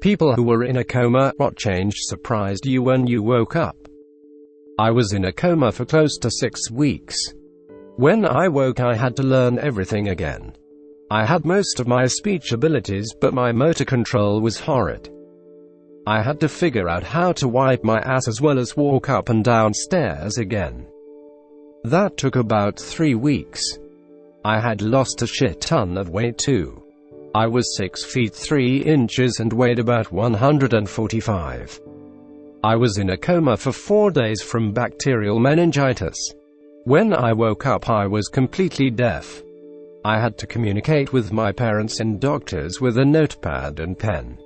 People who were in a coma, what change surprised you when you woke up? I was in a coma for close to 6 weeks. When I woke, I had to learn everything again. I had most of my speech abilities, but my motor control was horrid. I had to figure out how to wipe my ass as well as walk up and down stairs again. That took about 3 weeks. I had lost a shit ton of weight too. I was 6 feet 3 inches and weighed about 145. I was in a coma for 4 days from bacterial meningitis. When I woke up, I was completely deaf. I had to communicate with my parents and doctors with a notepad and pen.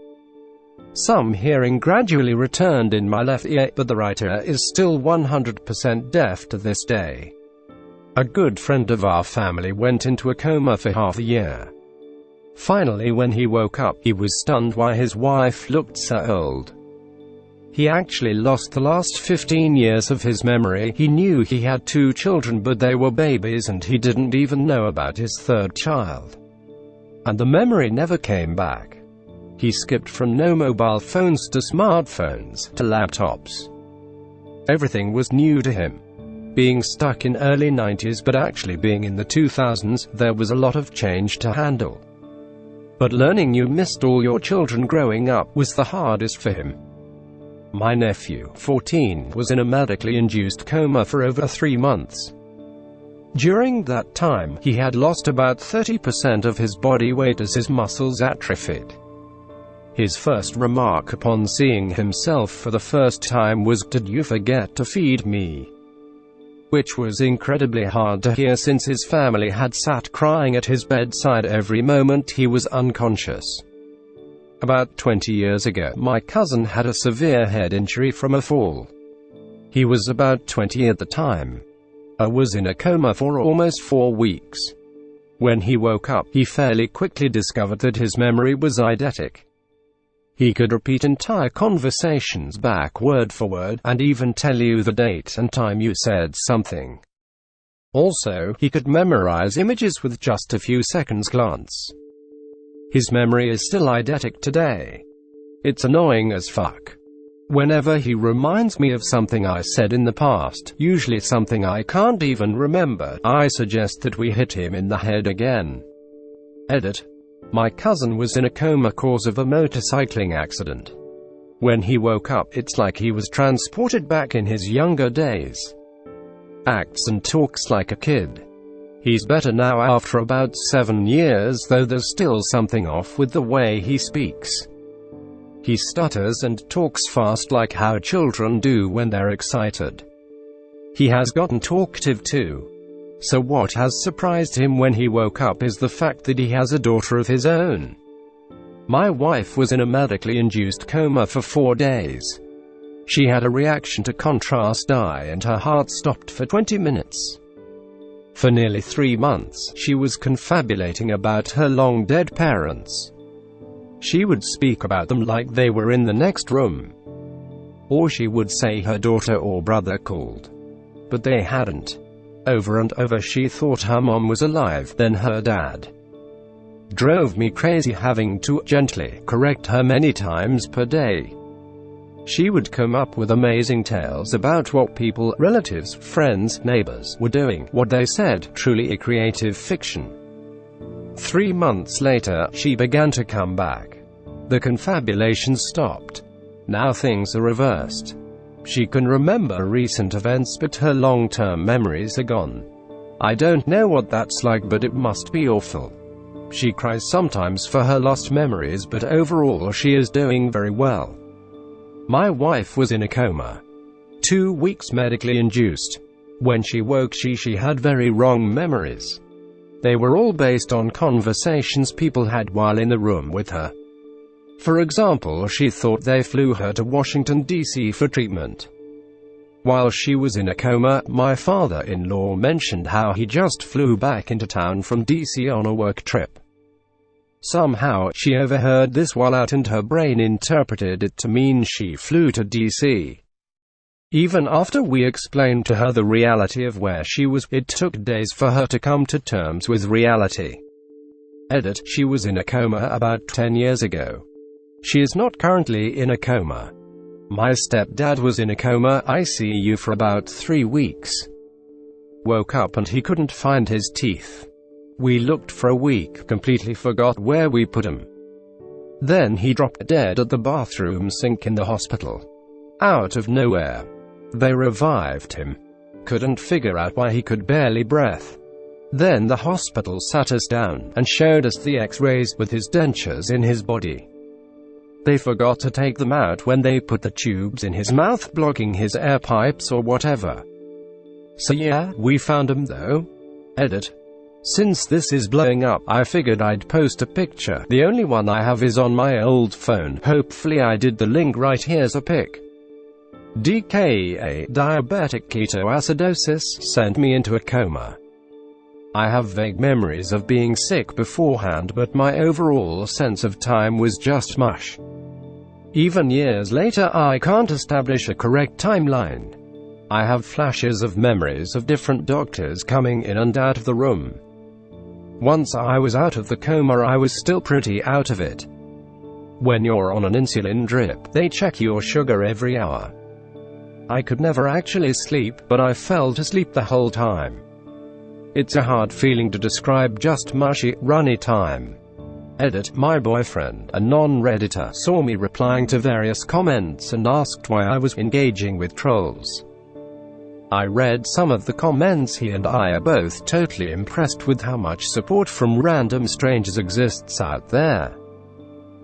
Some hearing gradually returned in my left ear, but the right ear is still 100% deaf to this day. A good friend of our family went into a coma for half a year. Finally, when he woke up, he was stunned why his wife looked so old. He actually lost the last 15 years of his memory. He knew he had 2 children, but they were babies and he didn't even know about his 3rd child. And the memory never came back. He skipped from no mobile phones to smartphones, to laptops. Everything was new to him. Being stuck in early 90s but actually being in the 2000s, there was a lot of change to handle. But learning you missed all your children growing up was the hardest for him. My nephew, 14, was in a medically induced coma for over 3 months. During that time, he had lost about 30% of his body weight as his muscles atrophied. His first remark upon seeing himself for the first time was, "Did you forget to feed me?" Which was incredibly hard to hear since his family had sat crying at his bedside every moment he was unconscious. About 20 years ago, my cousin had a severe head injury from a fall. He was about 20 at the time. I was in a coma for almost 4 weeks. When he woke up, he fairly quickly discovered that his memory was eidetic. He could repeat entire conversations back word for word, and even tell you the date and time you said something. Also, he could memorize images with just a few seconds glance. His memory is still eidetic today. It's annoying as fuck. Whenever he reminds me of something I said in the past, usually something I can't even remember, I suggest that we hit him in the head again. Edit. My cousin was in a coma cause of a motorcycling accident. When he woke up, it's like he was transported back in his younger days. Acts and talks like a kid. He's better now after about 7 years, though there's still something off with the way he speaks. He stutters and talks fast like how children do when they're excited. He has gotten talkative too. So what has surprised him when he woke up is the fact that he has a daughter of his own. My wife was in a medically induced coma for 4 days. She had a reaction to contrast dye and her heart stopped for 20 minutes. For nearly 3 months, she was confabulating about her long-dead parents. She would speak about them like they were in the next room. Or she would say her daughter or brother called. But they hadn't. Over and over she thought her mom was alive, then her dad. Drove me crazy having to gently correct her many times per day. She would come up with amazing tales about what people, relatives, friends, neighbors, were doing, what they said, truly a creative fiction. 3 months later, she began to come back. The confabulation stopped. Now things are reversed. She can remember recent events, but her long-term memories are gone. I don't know what that's like, but it must be awful. She cries sometimes for her lost memories, but overall she is doing very well. My wife was in a coma. 2 weeks medically induced. When she woke, she had very wrong memories. They were all based on conversations people had while in the room with her. For example, she thought they flew her to Washington, D.C. for treatment. While she was in a coma, my father-in-law mentioned how he just flew back into town from D.C. on a work trip. Somehow, she overheard this while out and her brain interpreted it to mean she flew to D.C. Even after we explained to her the reality of where she was, it took days for her to come to terms with reality. Edit. She was in a coma about 10 years ago. She is not currently in a coma. My stepdad was in a coma ICU for about 3 weeks. Woke up and he couldn't find his teeth. We looked for a week, completely forgot where we put him. Then he dropped dead at the bathroom sink in the hospital. Out of nowhere. They revived him. Couldn't figure out why he could barely breathe. Then the hospital sat us down and showed us the x-rays with his dentures in his body. They forgot to take them out when they put the tubes in his mouth, blocking his air pipes or whatever. So yeah, we found him though. Edit. Since this is blowing up, I figured I'd post a picture. The only one I have is on my old phone. Hopefully I did the link right. Here's a pic. DKA, diabetic ketoacidosis, sent me into a coma. I have vague memories of being sick beforehand, but my overall sense of time was just mush. Even years later, I can't establish a correct timeline. I have flashes of memories of different doctors coming in and out of the room. Once I was out of the coma, I was still pretty out of it. When you're on an insulin drip, they check your sugar every hour. I could never actually sleep, but I fell asleep the whole time. It's a hard feeling to describe, just mushy, runny time. Edit. My boyfriend, a non-redditor, saw me replying to various comments and asked why I was engaging with trolls. I read some of the comments. He and I are both totally impressed with how much support from random strangers exists out there.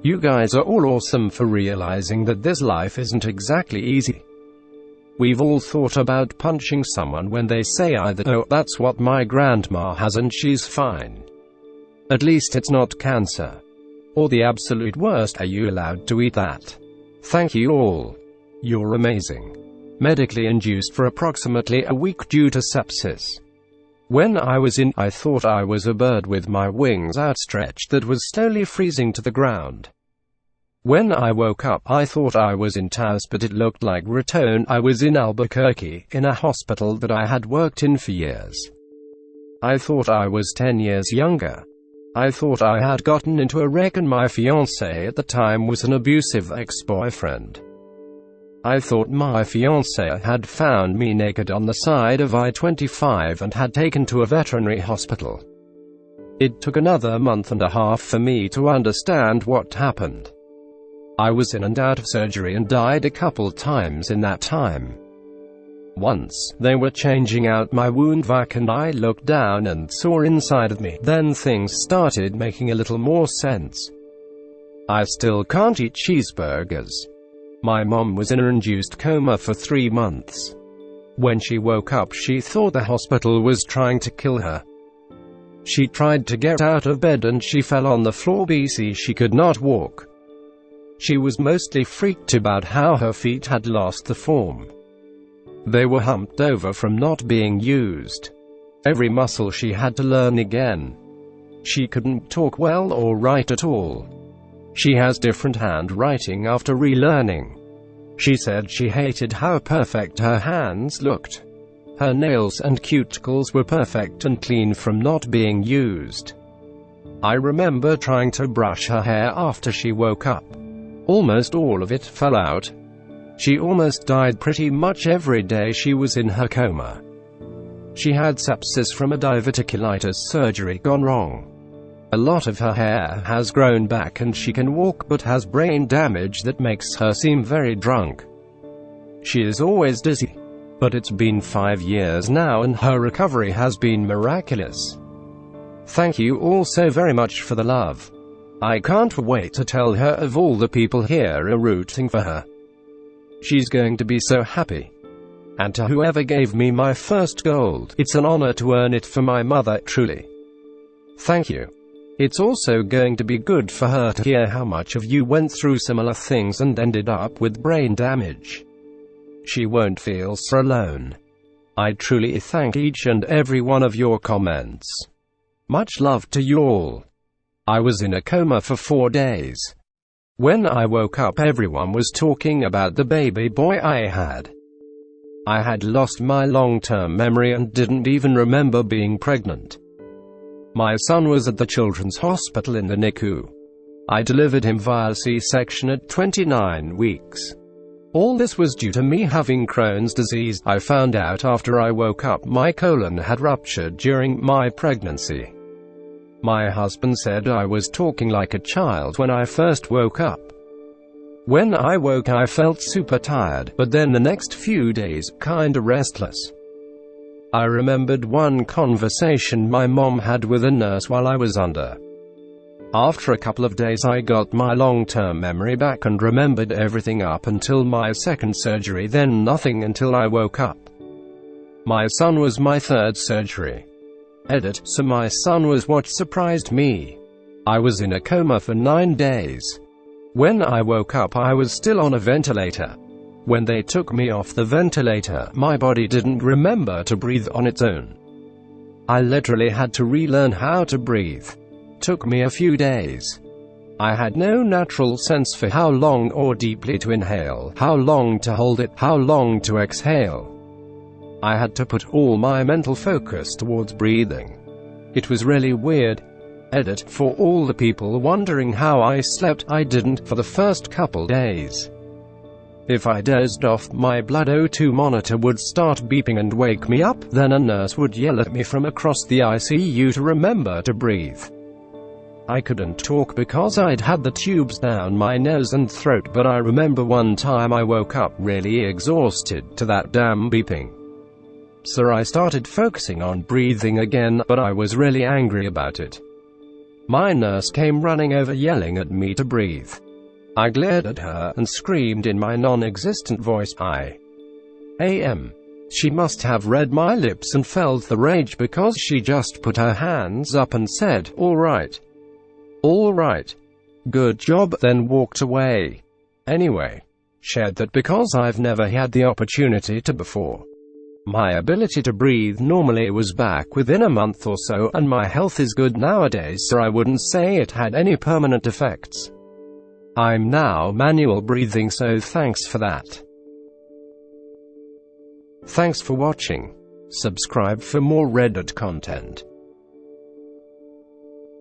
You guys are all awesome for realizing that this life isn't exactly easy. We've all thought about punching someone when they say either, "Oh, that's what my grandma has and she's fine. At least it's not cancer." Or the absolute worst, "Are you allowed to eat that?" Thank you all. You're amazing. Medically induced for approximately a week due to sepsis. When I was in, I thought I was a bird with my wings outstretched that was slowly freezing to the ground. When I woke up, I thought I was in Taos, but it looked like Raton. I was in Albuquerque, in a hospital that I had worked in for years. I thought I was 10 years younger. I thought I had gotten into a wreck and my fiancé at the time was an abusive ex-boyfriend. I thought my fiancé had found me naked on the side of I-25 and had taken to a veterinary hospital. It took another month and a half for me to understand what happened. I was in and out of surgery and died a couple times in that time. Once, they were changing out my wound vac and I looked down and saw inside of me. Then things started making a little more sense. I still can't eat cheeseburgers. My mom was in an induced coma for 3 months. When she woke up, she thought the hospital was trying to kill her. She tried to get out of bed and she fell on the floor. She could not walk. She was mostly freaked about how her feet had lost the form. They were humped over from not being used. Every muscle she had to learn again. She couldn't talk well or write at all. She has different handwriting after relearning. She said she hated how perfect her hands looked. Her nails and cuticles were perfect and clean from not being used. I remember trying to brush her hair after she woke up. Almost all of it fell out. She almost died pretty much every day she was in her coma. She had sepsis from a diverticulitis surgery gone wrong. A lot of her hair has grown back and she can walk but has brain damage that makes her seem very drunk. She is always dizzy. But it's been 5 years now and her recovery has been miraculous. Thank you all so very much for the love. I can't wait to tell her of all the people here are rooting for her. She's going to be so happy. And to whoever gave me my first gold, it's an honor to earn it for my mother, truly. Thank you. It's also going to be good for her to hear how much of you went through similar things and ended up with brain damage. She won't feel so alone. I truly thank each and every one of your comments. Much love to you all. I was in a coma for 4 days. When I woke up, everyone was talking about the baby boy I had. I had lost my long-term memory and didn't even remember being pregnant. My son was at the children's hospital in the NICU. I delivered him via C-section at 29 weeks. All this was due to me having Crohn's disease. I found out after I woke up my colon had ruptured during my pregnancy. My husband said I was talking like a child when I first woke up. When I woke I felt super tired, but then the next few days, kinda restless. I remembered one conversation my mom had with a nurse while I was under. After a couple of days I got my long-term memory back and remembered everything up until my second surgery, then nothing until I woke up. My son was my third surgery. Edit, so my son was what surprised me. I was in a coma for 9 days. When I woke up I was still on a ventilator. When they took me off the ventilator, my body didn't remember to breathe on its own. I literally had to relearn how to breathe. Took me a few days. I had no natural sense for how long or deeply to inhale, how long to hold it, how long to exhale. I had to put all my mental focus towards breathing. It was really weird. Edit, for all the people wondering how I slept, I didn't for the first couple days. If I dozed off, my blood O2 monitor would start beeping and wake me up, then a nurse would yell at me from across the ICU to remember to breathe. I couldn't talk because I'd had the tubes down my nose and throat, but I remember one time I woke up really exhausted to that damn beeping. So I started focusing on breathing again, but I was really angry about it. My nurse came running over yelling at me to breathe. I glared at her and screamed in my non-existent voice, I am. She must have read my lips and felt the rage because she just put her hands up and said, "All right. All right. Good job," then walked away. Anyway, shared that because I've never had the opportunity to before. My ability to breathe normally was back within a month or so, and my health is good nowadays, so I wouldn't say it had any permanent effects. I'm now manual breathing, so thanks for that. Thanks for watching. Subscribe for more Reddit content.